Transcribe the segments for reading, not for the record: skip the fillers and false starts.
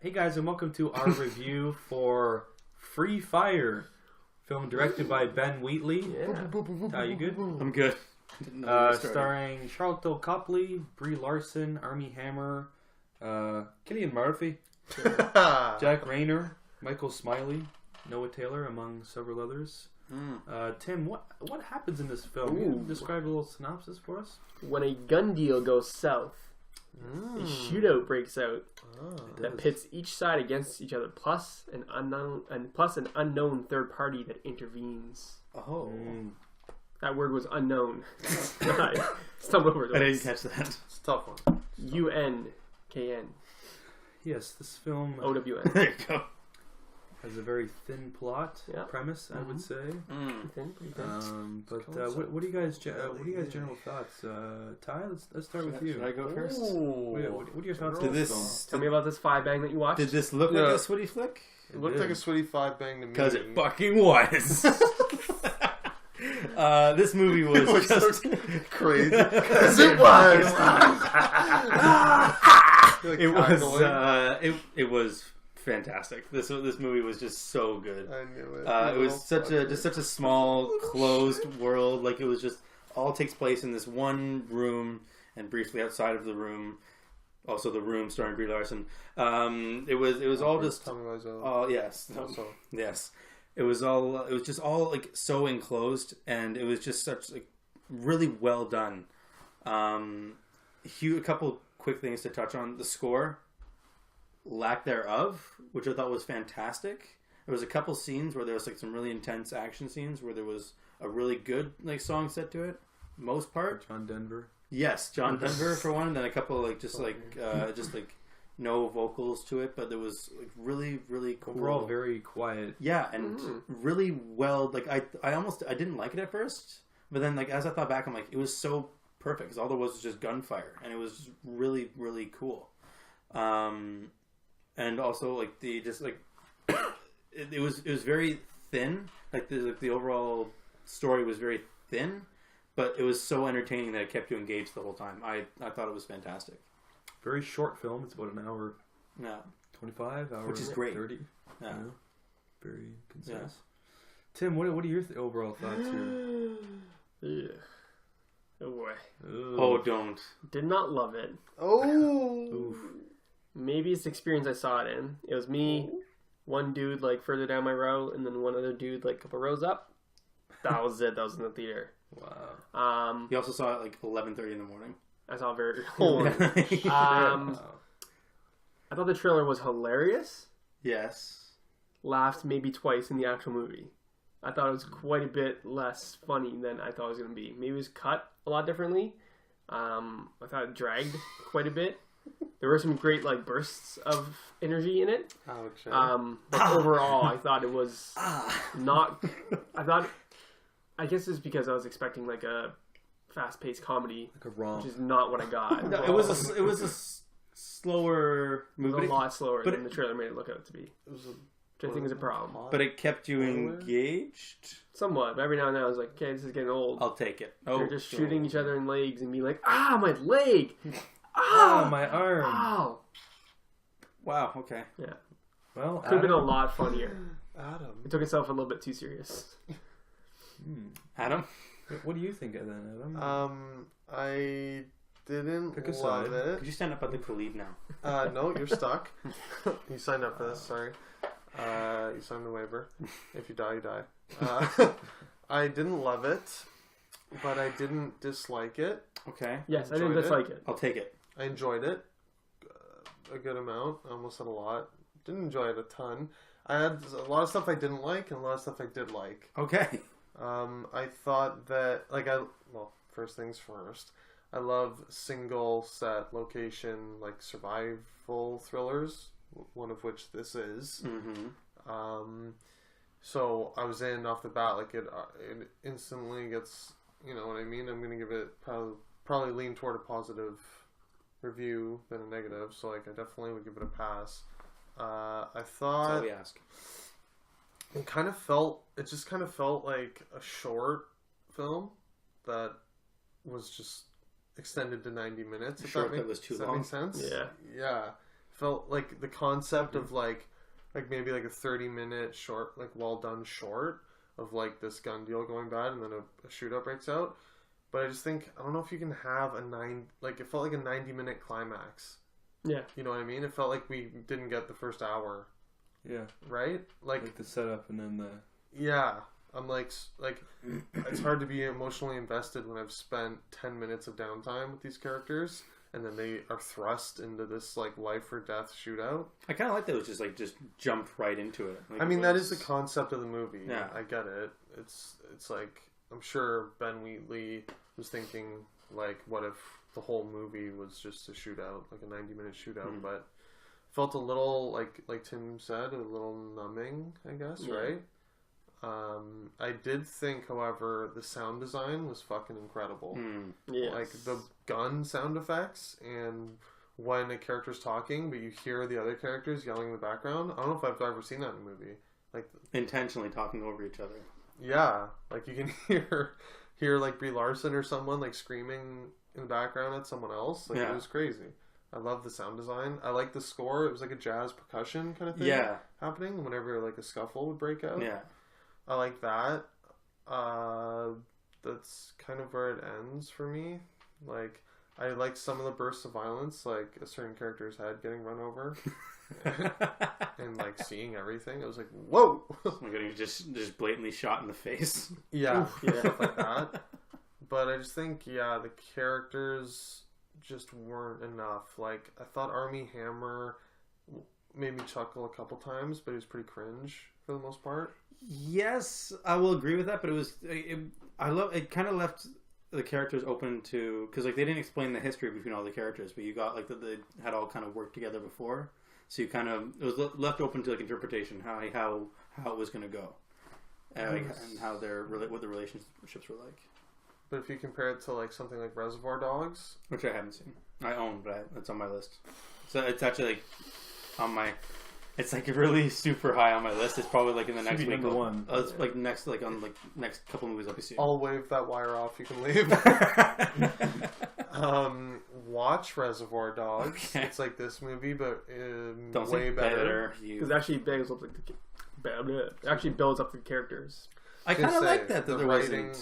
Hey guys, and welcome to our review for Free Fire, film directed by Ben Wheatley. Yeah. You good? I'm good. Starring Charlton Copley, Brie Larson, Armie Hammer, Cillian Murphy, Jack Rayner, Michael Smiley, Noah Taylor, among several others. Tim, what happens in this film? Can you describe a little synopsis for us? When a gun deal goes south, a shootout breaks out that pits each side against each other, plus an unknown third party that intervenes. Oh. That word was unknown. I stumbled over it. I didn't catch that. It's a tough one. UNKN. Yes, this film OWN. There you go. has a very thin plot premise, I would say. Pretty thin. But what do you guys? What are you guys' general thoughts? Ty, let's start with you. Should I go first? What are your thoughts on this film? Tell me about this 5-bang that you watched. Did this look like a Switty flick? It looked like a Switty 5-bang to me. Because it fucking was. This movie was just crazy. Because it was. It was fantastic. This movie was just so good. I knew it. It was such a small, closed world. Like, it was just all takes place in this one room and briefly outside of the room. Also, the room starring Brie Larson. It was all just. Oh yes, yes. It was just all like so enclosed, and it was just such like really well done. A couple quick things to touch on: the score, lack thereof, which I thought was fantastic. There was a couple scenes where there was like some really intense action scenes where there was a really good like song set to it. Most part, John Denver. Yes, John Denver for one, and then a couple like just no vocals to it, but it was like really, really cool. Overall, very quiet. Yeah, and really well. Like I didn't like it at first, but then like as I thought back, I'm like, it was so perfect because all there was just gunfire, and it was really, really cool. And also like it was very thin. Like the overall story was very thin, but it was so entertaining that it kept you engaged the whole time. I thought it was fantastic. Very short film. It's about an hour. Yeah. 25 hours. Which is great. 30. Yeah. Very concise. Yeah. Tim, what are your overall thoughts here? Yeah. Oh boy. Ooh. Oh, don't. Did not love it. Oof. Maybe it's the experience I saw it in. It was me, one dude like further down my row, and then one other dude like a couple rows up. That was it. That was in the theater. Wow. You also saw it like 11:30 in the morning. I saw very early. I thought the trailer was hilarious. Yes. Laughed maybe twice in the actual movie. I thought it was quite a bit less funny than I thought it was going to be. Maybe it was cut a lot differently. I thought it dragged quite a bit. There were some great like bursts of energy in it. But overall, I thought it was not. I guess it's because I was expecting like a fast-paced comedy, like a romp, which is not what I got. No, it was a slower movie. It was a lot slower than the trailer made it look out to be. Which I think is a problem. But it kept you engaged? Somewhat. But every now and then I was like, okay, this is getting old. I'll take it. They're just shooting each other in legs and being like, my leg! Oh, my arm! Ow! Wow, okay. Yeah. Well, could have been a lot funnier. Adam. It took itself a little bit too serious. Adam? What do you think of that, Adam? I didn't love it. Could you stand up? I'd like to leave now. No, you're stuck. You signed up for this, sorry. You signed the waiver. If you die, you die. I didn't love it, but I didn't dislike it. Okay. Yes, I didn't dislike it. I'll take it. I enjoyed it a good amount. I almost said a lot. Didn't enjoy it a ton. I had a lot of stuff I didn't like and a lot of stuff I did like. Okay. I thought that, first things first, I love single set location, like survival thrillers, one of which this is. Mm-hmm. So I was in off the bat, like it instantly gets, you know what I mean? I'm going to give it probably lean toward a positive review than a negative, so like I definitely would give it a pass. I thought... That's all we ask. It just kind of felt like a short film that was just extended to 90 minutes. Short that was too long. Does that make sense? Yeah. Yeah. felt like the concept of like maybe like a 30-minute short, like well done short of like this gun deal going bad and then a shootout breaks out. But I just think, I don't know if you can have it felt like a 90-minute climax. Yeah. You know what I mean? It felt like we didn't get the first hour. Yeah. Right? Like the setup and then the... Yeah. I'm like it's hard to be emotionally invested when I've spent 10 minutes of downtime with these characters and then they are thrust into this like life or death shootout. I kind of like that it was just jumped right into it. Like, I mean, that is the concept of the movie. Yeah. I get it. It's like, I'm sure Ben Wheatley was thinking like, what if the whole movie was just a shootout, like a 90-minute shootout, but felt a little like Tim said, a little numbing, I guess, right? I did think, however, the sound design was fucking incredible. Yes. Like the gun sound effects and when a character's talking, but you hear the other characters yelling in the background. I don't know if I've ever seen that in a movie. Like intentionally talking over each other. Yeah, like you can hear like Brie Larson or someone like screaming in the background at someone else. Like it was crazy. I love the sound design. I like the score. It was like a jazz percussion kind of thing happening whenever like a scuffle would break out. Yeah. I like that. That's kind of where it ends for me. Like, I like some of the bursts of violence, like a certain character's head getting run over, and like seeing everything. I was like, "Whoa!" I'm getting just blatantly shot in the face. Yeah, stuff like that. But I just think, the characters just weren't enough. Like, I thought Armie Hammer made me chuckle a couple times, but he was pretty cringe for the most part. Yes, I will agree with that, but it kind of left the characters open to, because like they didn't explain the history between all the characters, but you got like they had all kind of worked together before, so you kind of, it was left open to like interpretation how it was going to go, and how what the relationships were like. But if you compare it to like something like Reservoir Dogs, which I haven't seen, I own, but it's on my list, so it's actually like on my. It's like really super high on my list. It's probably like in the next week. Number one. It's like next next couple movies I'll be seeing. I'll wave that wire off. You can leave. Watch Reservoir Dogs. Okay. It's like this movie, but way better. Because actually builds up actually builds up the characters. I kind of like that the there writing.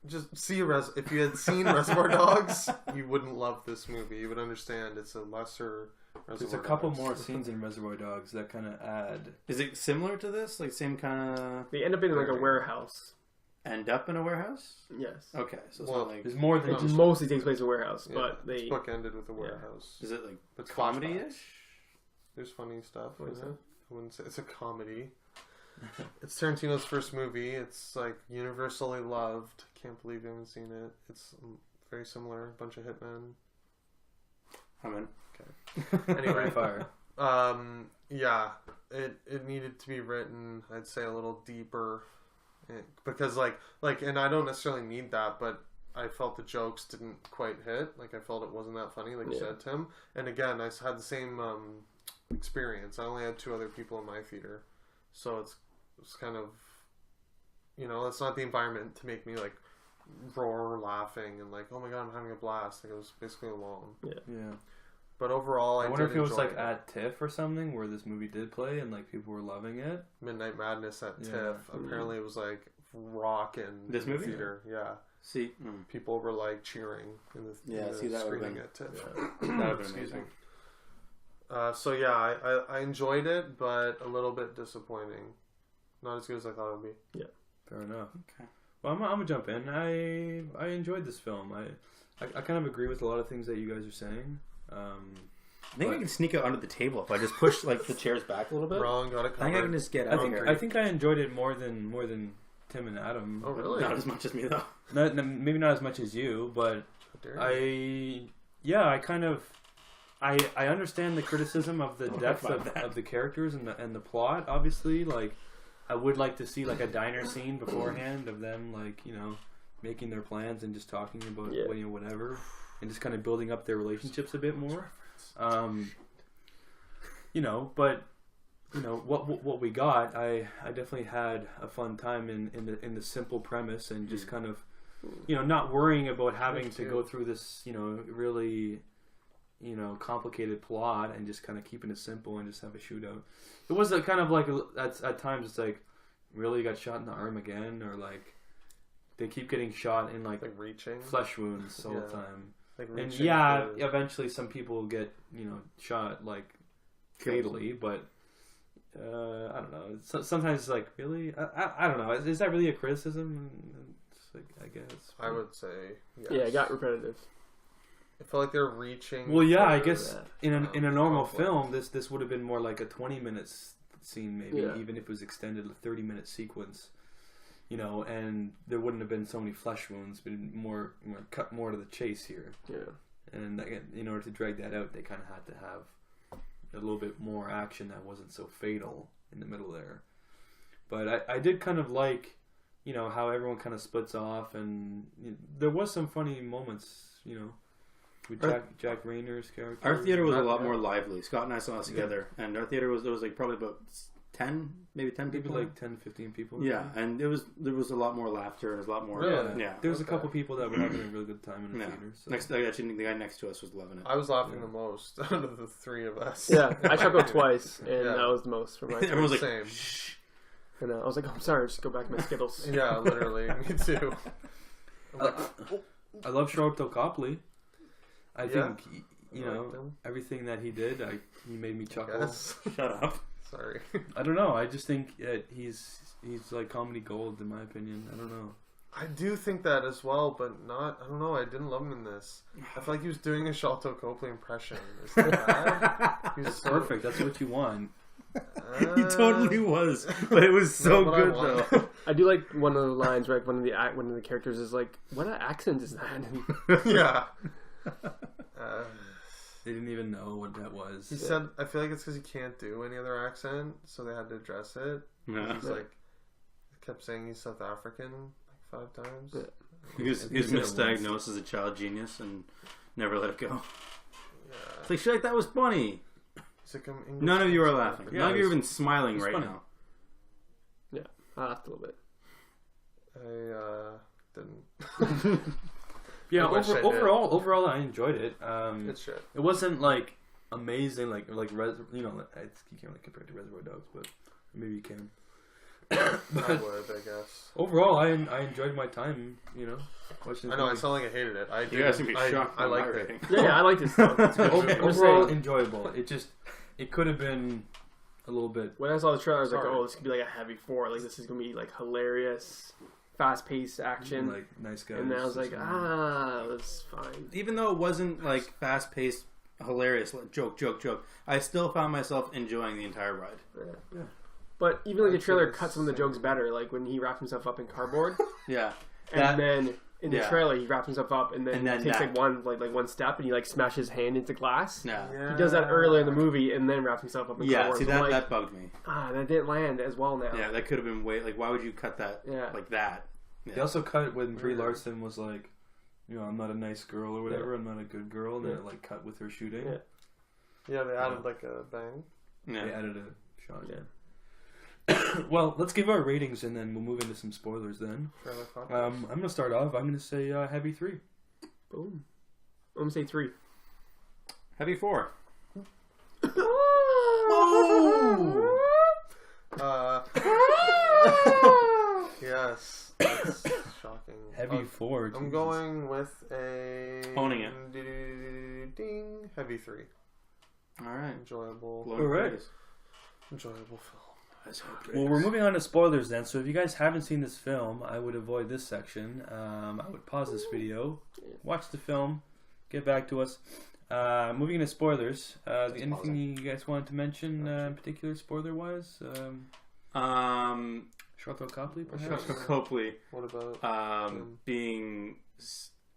Just see if you had seen Reservoir Dogs, you wouldn't love this movie. You would understand it's a lesser. There's a couple more scenes in Reservoir Dogs that kind of add. Is it similar to this? Like same kind of. They end up in like a warehouse. End up in a warehouse? Yes. Okay, so it's not like there's more than it mostly takes place in a warehouse, but it's bookended with a warehouse. Is it like it's comedy-ish? There's funny stuff. I wouldn't say it's a comedy. It's Tarantino's first movie. It's like universally loved. Can't believe you haven't seen it. It's very similar. A bunch of hitmen. I'm in. Okay. Anyway, fire. It needed to be written, I'd say, a little deeper, because like, and I don't necessarily need that, but I felt the jokes didn't quite hit. Like I felt it wasn't that funny, like you said, Tim. And again, I had the same experience. I only had 2 other people in my theater, so it's kind of, it's not the environment to make me like roar laughing and like, oh my god, I'm having a blast. Like it was basically alone. Yeah. But overall, I wonder if it was like at TIFF or something where this movie did play and like people were loving it. Midnight Madness at TIFF. Apparently, it was like rocking this movie theater. Yeah. See, people were like cheering in the see that screening at TIFF. Yeah. That would be amazing. So yeah, I enjoyed it, but a little bit disappointing. Not as good as I thought it would be. Yeah, fair enough. Okay. Well, I'm gonna jump in. I enjoyed this film. I kind of agree with a lot of things that you guys are saying. I think I can sneak out under the table if I just push like the chairs back a little bit. Wrong, got it covered. I think I can just get out I think I enjoyed it more than Tim and Adam. Oh really? Not as much as me though. Maybe not as much as you, but I understand the criticism of the depth of the characters and the plot. Obviously, like I would like to see like a diner scene beforehand of them like making their plans and just talking about whatever. And just kind of building up their relationships a bit more, what we got. I definitely had a fun time in the simple premise and just kind of, not worrying about having to go through this, really complicated plot and just kind of keeping it simple and just have a shootout. It was a kind of like at times it's like, really got shot in the arm again, or like they keep getting shot in like reaching flesh wounds all the time. Like and reaching eventually some people get shot like fatally, but I don't know. Sometimes it's like, really, I don't know. Is that really a criticism? It's like, I guess I would say yes. Yeah, it got repetitive. I feel like they're reaching. Well, yeah, I guess in a normal film, this would have been more like a 20-minute scene, maybe, even if it was extended, a 30-minute sequence. And there wouldn't have been so many flesh wounds, but more cut more to the chase here. Yeah. And in order to drag that out, they kind of had to have a little bit more action that wasn't so fatal in the middle there. But I did kind of like, how everyone kind of splits off, and there was some funny moments, with Jack Rayner's character. Our theater was a lot more lively. Scott and I saw us together, and our theater was like probably about 10 people. Maybe like 10, 15 people. Yeah, and there was a lot more laughter. There was a lot more. Really? Yeah. There was a couple people that were having a really good time in the theater. So. Actually, the guy next to us was loving it. I was laughing the most out of the three of us. Yeah, I chuckled twice, and that was the most for my. Everyone was like, same. Shh. And I was like, I'm sorry, just go back to my Skittles. Yeah, literally, me too. I love Charlton Copley. I think everything that he did, he made me chuckle. Shut up. Sorry. I don't know. I just think he's like comedy gold in my opinion. I don't know. I do think that as well, but not. I don't know. I didn't love him in this. I feel like he was doing a Charlton Copley impression. Is that bad? That's perfect. That's what you want. He totally was, but it was so good though. I do like one of the lines, right? One of the characters is like, "What accent is that?" Yeah. They didn't even know what that was. He said, "I feel like it's because he can't do any other accent, so they had to address it." Yeah. He's like, kept saying he's South African like 5 times. He was misdiagnosed as a child genius and never let it go. Yeah. It's like, shit, like that was funny. Like, none of you are laughing. Yeah, None of you are even smiling right funny. now. Yeah, I laughed a little bit. I didn't. Yeah, overall, I enjoyed it. It's shit. It wasn't like amazing, you can't really compare it to Reservoir Dogs, but maybe you can. I would, I guess. Overall, I enjoyed my time. Watching. I know. I sound like I hated it. You guys can be shocked. I liked it. Yeah, I liked it. Overall, enjoyable. It could have been a little bit. When I saw the trailer, I was like, "Oh, this could be like a heavy 4. Like this is gonna be like hilarious, fast-paced action, like nice guys." And then I was like, that's fine. Even though it wasn't like fast-paced, hilarious, like, joke, I still found myself enjoying the entire ride. Yeah. But even like the trailer cut some of the jokes better, like when he wrapped himself up in cardboard. Yeah. And then in the trailer, he wraps himself up and then takes that. like one step and he like smashes his hand into glass. Yeah. He does that earlier in the movie and then wraps himself up in cardboard. See, that bugged me. That didn't land as well now. Yeah, that could have been why would you cut that like that? Yeah. They also cut it when Brie Larson was like, I'm not a nice girl or whatever, I'm not a good girl, and then it like cut with her shooting. Yeah, they added like a bang. Yeah. They added a shot, Well, let's give our ratings and then we'll move into some spoilers then. I'm going to start off. I'm going to say Heavy 3. Boom. I'm going to say 3. Heavy 4. Yes. That's shocking. Heavy 4. I'm going with a... Owning it. Ding. Heavy 3. Alright. Enjoyable. Alright. Enjoyable film. Well, we're moving on to spoilers then. So if you guys haven't seen this film, I would avoid this section. I would pause this video, watch the film, get back to us. Moving into spoilers. Anything you guys wanted to mention in particular, spoiler-wise? Charlton Copley, perhaps? Charlton Copley. What about being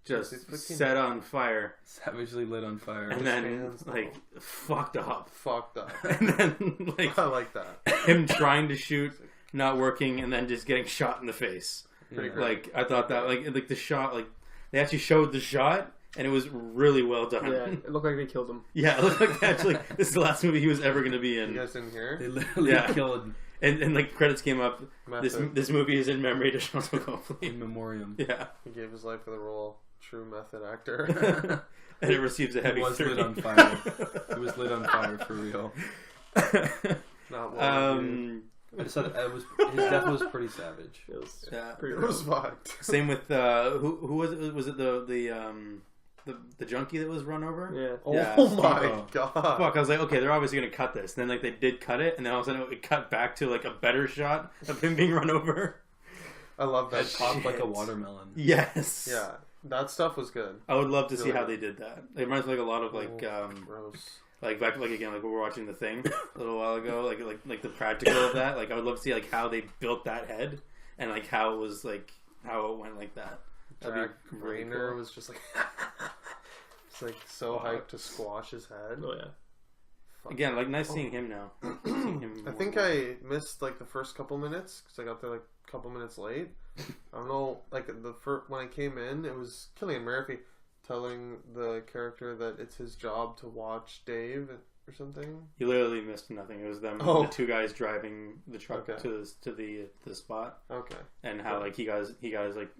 just set on fire, savagely lit on fire, and then like fucked up, and then like I like that him trying to shoot, not working, and then just getting shot in the face. Like I thought that like the shot, like they actually showed the shot, and it was really well done. Yeah, it looked like they killed him. Yeah, it looked like actually this is the last movie he was ever going to be in. You guys didn't hear? They literally killed. And like credits came up. This movie is in memory to Charlton Copley. In memoriam. Yeah, he gave his life for the role. true method actor. And it receives a heavy He was 30. lit on fire. He was lit on fire for real. Not well. I just thought his death was pretty savage. It was Yeah. pretty It was fucked. Same with who was it? Was it the junkie that was run over? Yeah. Oh Yeah, my Steve-O. god. Fuck! I was like, okay, they're obviously gonna cut this. And then like they did cut it, and then all of a sudden it cut back to like a better shot of him being run over. I love that. It popped like a Shit. watermelon. Yes. Yeah, that stuff was good. I would love to see Really? how they did that. It reminds me like a lot of like Gross. like back like again like we were watching The Thing a little while ago. Like the practical of that. Like I would love to see like how they built that head and like how it was like how it went like that. That'd Jack be really Rayner cool. was just like, it's like so hyped to squash his head. Oh yeah. Fuck. Again, like nice seeing him now. Seeing him I more think and more. I missed like the first couple minutes because I got there like a couple minutes late. I don't know, like the first when I came in, it was Cillian Murphy telling the character that it's his job to watch Dave or something. You literally missed nothing. It was them, Oh. the two guys driving the truck Okay. to the spot, Okay, and how like he got his like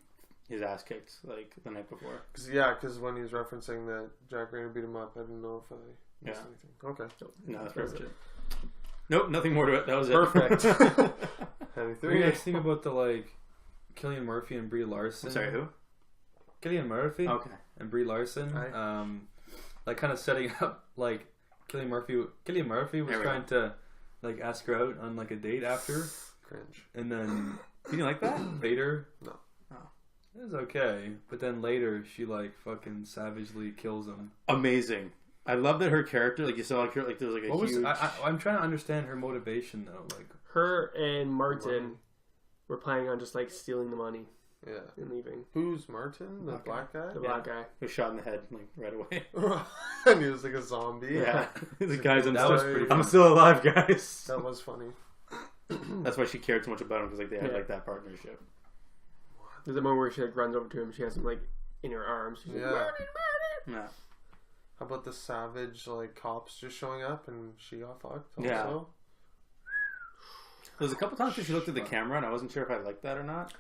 his ass kicked like the night before. because when he was referencing that Jack Rayner beat him up, I didn't know if I missed Yeah. anything. Okay, No, that's That's perfect. Nope, nothing more to it. That was Perfect. it. heavy What do you three. guys think about the like Cillian Murphy and Brie Larson? I'm sorry, who? Cillian Murphy Okay. and Brie Larson. Like kind of setting up like Cillian Murphy was There we trying to like ask her out on like a date after, Cringe. and then You didn't like that? later, No. Oh. it was okay, but then later she like fucking savagely kills him. Amazing. I love that her character, like you saw, like, there was like a What was huge. I'm trying to understand her motivation though. Like Her and Martin Money. were planning on just like stealing the money Yeah. and leaving. Who's Martin? The Okay. black guy? The black guy. was shot in the head like right away. And he was like a zombie. Yeah, the guys. That was pretty I'm funny. still alive, guys. That was funny. That's why she cared so much about him because like they had Yeah. like that partnership. There's a moment where she like runs over to him. She has him like in her arms. She's like, Yeah. Martin, Martin. Yeah. How about the savage like cops just showing up and she got fucked also? Yeah. There was a couple times where she looked at the camera and I wasn't sure if I liked that or not.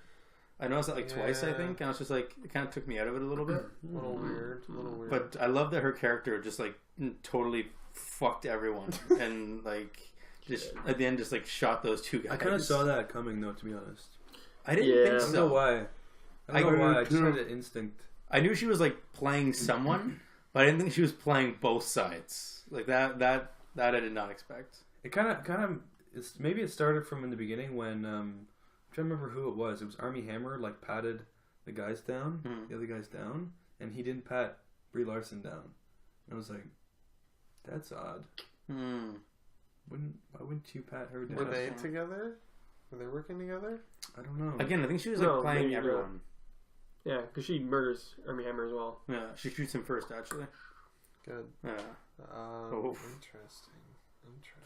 I noticed that like twice, I Yeah. think, and I was just like, it kind of took me out of it a little bit. A little weird. A little weird. But I love that her character just like totally fucked everyone and like just at the end just like shot those two guys. I kind of saw that coming though, to be honest. I didn't Yeah. I think don't know so. why. I don't know why. I just had an instinct. I knew she was like playing someone, but I didn't think she was playing both sides. Like that I did not expect. It kind of. It's maybe it started from in the beginning when I'm trying to remember who it was. It was Army Hammer like patted the guys down, the other guys down, and he didn't pat Brie Larson down. And I was like, that's odd. Why wouldn't you pat her down? Were they together? Were they working together? I don't know. Again, I think she was like No, playing maybe everyone. Yeah, because she murders Army Hammer as well. Yeah, she shoots him first actually. Good. Yeah. Interesting.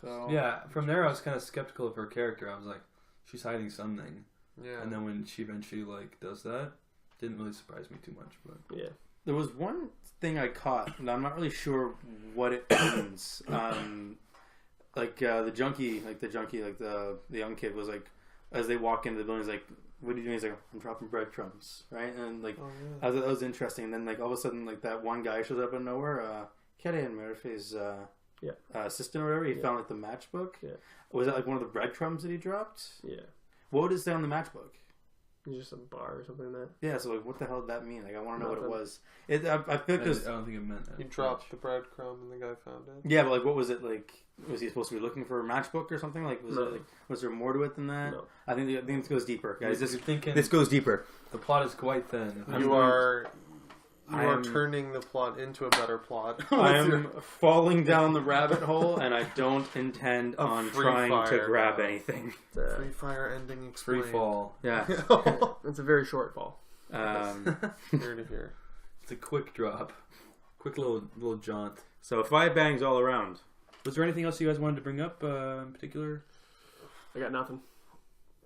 So Yeah, from there I was kind of skeptical of her character. I was like, she's hiding something. Yeah. And then when she eventually like does that, didn't really surprise me too much. But Yeah. there was one thing I caught, and I'm not really sure what it means. The junkie, like the young kid was like, as they walk into the building, he's like, "What are you doing?" He's like, "I'm dropping breadcrumbs," right? And like, Oh, yeah. I thought that was interesting. And then like all of a sudden, like that one guy shows up out of nowhere, Cillian Murphy's assistant or whatever. He found like the matchbook. Yeah. Was that like one of the breadcrumbs that he dropped? Yeah. What does it say on the matchbook? It's just a bar or something like that. Yeah, so like, what the hell did that mean? Like, I want to know what it Nothing. was. I feel like there's I don't think it meant that. He dropped the breadcrumb and the guy found it. yeah, but like, what was it like? Was he supposed to be looking for a matchbook or something? Like, was No. it like, was there more to it than that? No. I think this goes deeper, guys. You're thinking This goes deeper. the plot is quite thin. You are I am- turning the plot into a better plot. I am falling down the rabbit hole, and I don't intend A on free trying to fire grab now. anything. Free fire ending Free explained. fall. Yeah. It's a very short fall. Here to here. It's a quick drop, quick little jaunt. So 5 bangs all around. Was there anything else you guys wanted to bring up in particular? I got nothing.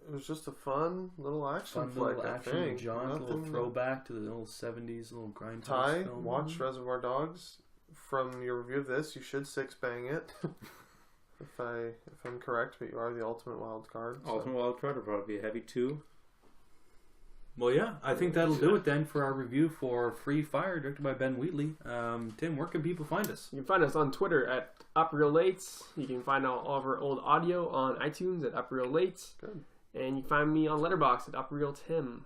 It was just a fun little action Fun flick, little I action think. jaunt, little Nothing- throwback to the old 70s, little grindhouse Ty, film. watch Reservoir Dogs. From your review of this, you should 6-bang it. if I'm correct, but you are the ultimate wild card. So. Ultimate wild card would probably be a heavy 2. Well, yeah, I think that'll do it then for our review for Free Fire, directed by Ben Wheatley. Tim, where can people find us? You can find us on Twitter at UpRealLates. You can find all of our old audio on iTunes at UpRealLates. Good. And you can find me on Letterboxd at UpRealTim.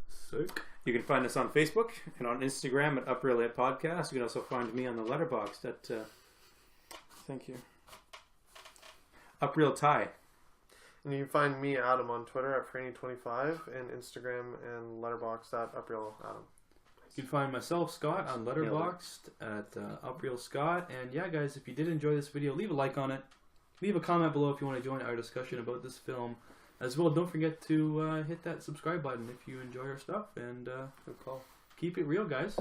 Sick. You can find us on Facebook and on Instagram at UpRealLate Podcast. You can also find me on the Letterboxd at thank you, UpReal Tie. And you can find me, Adam, on Twitter at Franny25 and Instagram and Letterboxd at UpRealAdam. You can find myself, Scott, on Letterboxd at UpRealScott. And yeah, guys, if you did enjoy this video, leave a like on it. Leave a comment below if you want to join our discussion about this film. As well, don't forget to hit that subscribe button if you enjoy our stuff. And Good call. keep it real, guys.